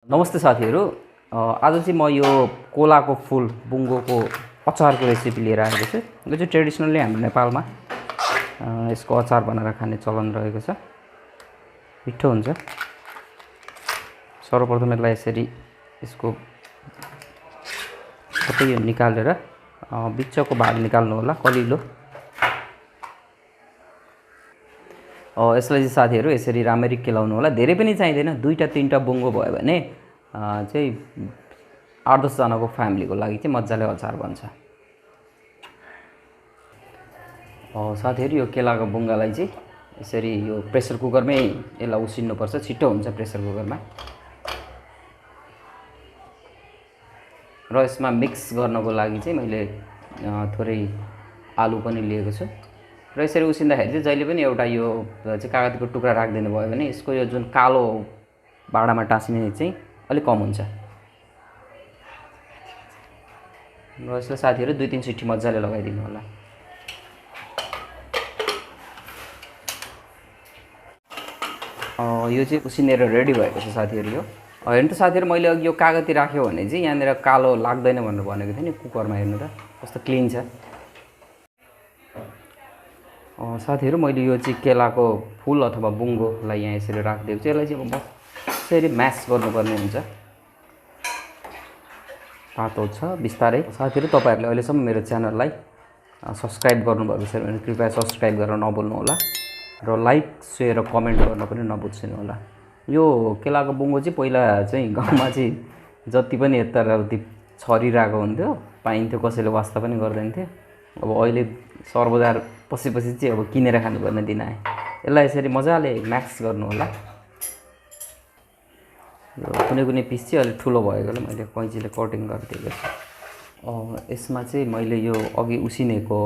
नमस्ते साथीहरू। आज चाहिँ म यो कोलाको फुल बुङ्गोको अचारको रेसिपी लिएर आएको छु। यो चाहिँ ट्रेडिसनली हाम्रो नेपालमा यसको अचार बनाएर खाने चलन रहेको छ। मिठो हुन्छ। सर्वप्रथम यसलाई यसरी यसको सबै यो निकालेर बिचको भाग निकाल्नु होला, कलिलो। यसलाई चाहिँ साथीहरू यसरी राम्ररी केलाउनु होला। धेरै पनि चाहिँदैन, 2-3टा बुङ्गो भयो भने चाहिँ 8-10 जनाको फ्यामिलीको लागि चाहिँ मजाले अचार बन्छ। साथीहरू यो केलाको बुङ्गालाई चाहिँ यसरी यो प्रेसर कुकरमै यसलाई उसिन्नुपर्छ, छिटो हुन्छ प्रेसर कुकरमा। र यसमा मिक्स गर्नको लागि चाहिँ मैले थोरै आलु पनि लिएको छु। र यसरी उसिन्दाखेरि चाहिँ जहिले पनि एउटा यो चाहिँ कागजको टुक्रा राखिदिनु भयो भने यसको यो जुन कालो भाँडामा टाँसिने चाहिँ अलिक कम हुन्छ। र यसलाई साथीहरू 2-3 सिटी मजाले लगाइदिनु होला। यो चाहिँ उसिनेर रेडी भएको छ साथीहरू। यो हेर्नु त साथीहरू, मैले अघि यो कागती राख्यो भने चाहिँ यहाँनिर कालो लाग्दैन भनेर भनेको थिएँ नि कुकरमा। हेर्नु त कस्तो क्लिन छ। साथीहरू मैले यो चाहिँ केलाको फुल अथवा बुङ्गोलाई यहाँ यसरी राखिदिएको छु। यसलाई चाहिँ अब यसरी म्यास गर्नुपर्ने हुन्छ। तातो छ बिस्तारै। साथीहरू तपाईँहरूले अहिलेसम्म मेरो च्यानललाई सब्सक्राइब गर्नुभएको छ भने कृपया सब्सक्राइब गरेर नभुल्नु होला। र लाइक सेयर र कमेन्ट गर्न पनि नबिर्सनु होला। यो केलाको बुङ्गो चाहिँ पहिला चाहिँ गाउँमा चाहिँ जति पनि यताउति छरिरहेको हुन्थ्यो, पाइन्थ्यो, कसैले वास्ता पनि गर्दैन थियो। अब अहिले सहर बजार पसेपछि चाहिँ अब किनेर खानुपर्ने दिन आयो। यसलाई यसरी मजाले म्याक्स गर्नु होला। कुनै कुनै पिस चाहिँ अलिक ठुलो भएकोले मैले कैँचीले कटिङ गरिदिएको छु। यसमा चाहिँ मैले यो अघि उसिनेको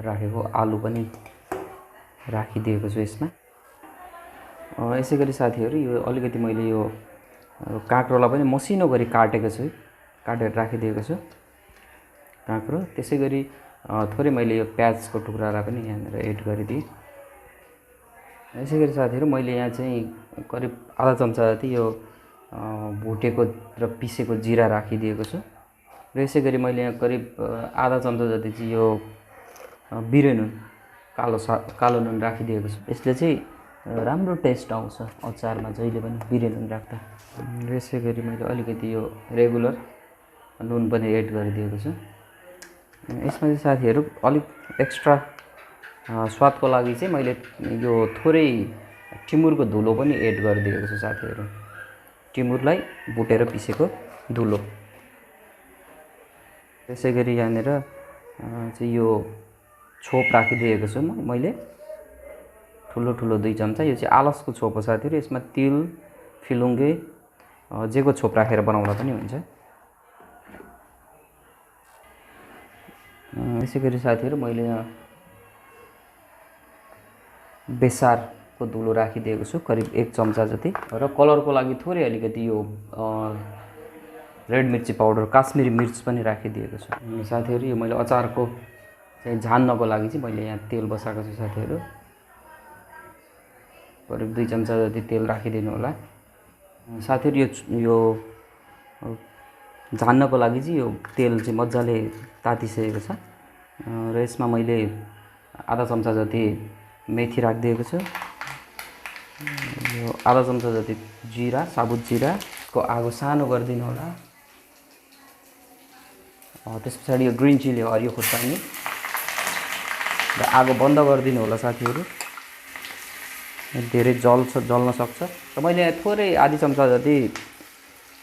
राखेको आलु पनि राखिदिएको छु यसमा। यसै गरी साथीहरू यो अलिकति मैले यो काँक्रोलाई पनि मसिनो गरी काटेको छु, काटेर राखिदिएको छु काँक्रो। त्यसै गरी थोरै मैले यो प्याजको टुक्रालाई पनि यहाँनिर एड गरिदिएँ। यसै गरी साथीहरू मैले यहाँ चाहिँ करिब आधा चम्चा जति यो भुटेको र पिसेको जिरा राखिदिएको छु। र यसै गरी मैले यहाँ करिब आधा चम्चा जति चाहिँ यो बिरे नुन, कालो नुन राखिदिएको छु। यसले चाहिँ राम्रो टेस्ट आउँछ अचारमा जहिले पनि बिरे नुन राख्दा। र यसै गरी मैले अलिकति यो रेगुलर नुन पनि एड गरिदिएको छु। यसमा चाहिँ साथीहरू अलिक एक्स्ट्रा स्वादको लागि चाहिँ मैले यो थोरै टिमुरको धुलो पनि एड गरिदिएको छु साथीहरू। टिमुरलाई भुटेर पिसेको धुलो। त्यसै गरी यहाँनिर चाहिँ यो छोप राखिदिएको छु मैले, ठुलो ठुलो 2 चम्चा। यो चाहिँ आलसको छोप हो साथीहरू। यसमा तिल, फिलुङ्गे जेको छोप राखेर बनाउँदा पनि हुन्छ। यसै गरी साथीहरू मैले यहाँ बेसारको धुलो राखिदिएको छु करिब 1 चम्चा जति। र कलरको लागि थोरै अलिकति यो रेड मिर्ची पाउडर, काश्मिरी मिर्च पनि राखिदिएको छु साथीहरू। यो मैले अचारको चाहिँ झान्नको लागि चाहिँ मैले यहाँ तेल बसाएको छु साथीहरू। करिब 2 चम्चा जति तेल राखिदिनु होला साथीहरू। यो झान्नको लागि चाहिँ यो तेल चाहिँ मजाले तातिसकेको छ। र यसमा मैले आधा चम्चा जति मेथी राखिदिएको छु। यो आधा चम्चा जति जिरा, साबुत जिराको आगो सानो गरिदिनु होला। त्यस पछाडि यो ग्रिन चिली, हरियो खुर्सानी, र आगो बन्द गरिदिनु होला साथीहरू। धेरै जल्न सक्छ। र मैले यहाँ थोरै आधी चम्चा जति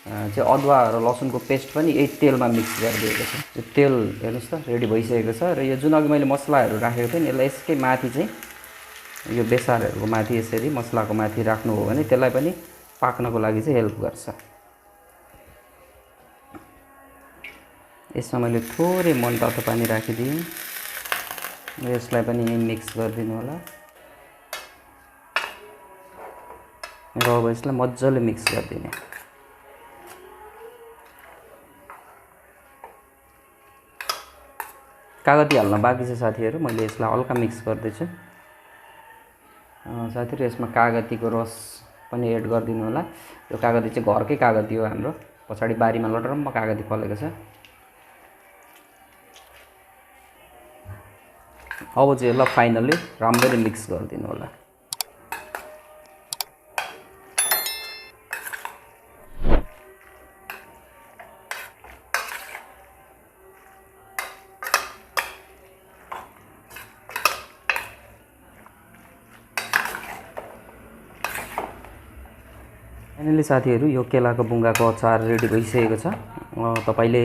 चाहिँ अदुवा र लसुनको पेस्ट पनि यही तेलमा मिक्स गरिदिएको छु। यो तेल हेर्नुहोस् त रेडी भइसकेको छ। र यो जुन अघि मैले मसलाहरू राखेको थिएँ नि, यसलाई यसकै माथि चाहिँ यो बेसारहरूको माथि यसरी मसलाको माथि राख्नु हो भने त्यसलाई पनि पाक्नको लागि चाहिँ हेल्प गर्छ। यसमा मैले थोरै मनतातो पानी राखिदिएँ। यसलाई पनि मिक्स गरिदिनु होला। र अब यसलाई मजाले मिक्स गरिदिने। कागती हाल्न बाँकी छ साथीहरू। मैले यसलाई हल्का मिक्स गर्दैछु साथीहरू। यसमा कागतीको रस पनि एड गरिदिनु होला। यो कागती चाहिँ घरकै कागती हो हाम्रो, पछाडि बारीमा लटरम्म कागती फलेको छ। अब चाहिँ यसलाई फाइनली राम्ररी मिक्स गरिदिनु होला। फाइनली साथीहरू यो केलाको बुङ्गाको अचार रेडी भइसकेको छ। तपाईँले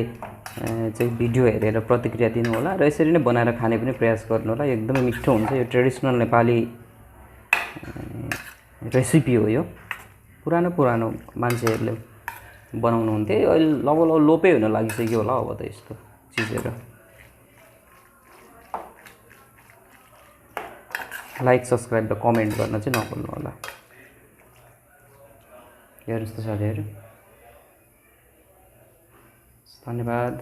चाहिँ भिडियो हेरेर प्रतिक्रिया दिनु होला र यसरी नै बनाएर खाने पनि प्रयास गर्नु होला। एकदमै मिठो हुन्छ। यो ट्रेडिसनल नेपाली रेसिपी हो। यो पुरानो मान्छेहरूले बनाउनु हुन्थ्यो। अहिले लगभग लोपै हुन लागिसक्यो होला अब त यस्तो चिजहरू। लाइक सब्सक्राइब र कमेन्ट गर्न चाहिँ नभुल्नु होला। हेर्नुहोस् त साथीहरू, धन्यवाद।